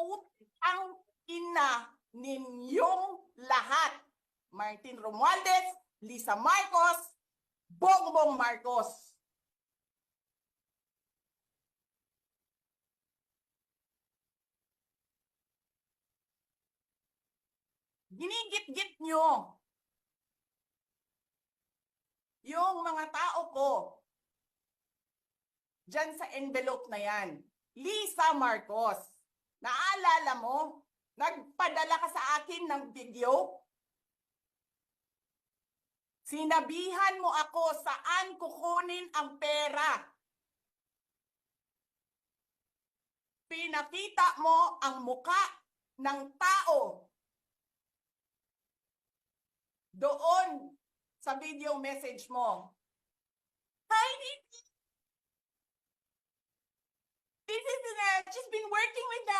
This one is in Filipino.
Utang ina ninyong lahat. Martin Romualdez, Lisa Marcos, Bongbong Marcos. Ginigit-git nyo yung mga tao ko dyan sa envelope na yan. Lisa Marcos, naalala mo? Nagpadala ka sa akin ng video? Sinabihan mo ako saan kukunin ang pera. Pinakita mo ang muka ng tao doon sa video message mo. Hi, Nikki. This is she's been working with that.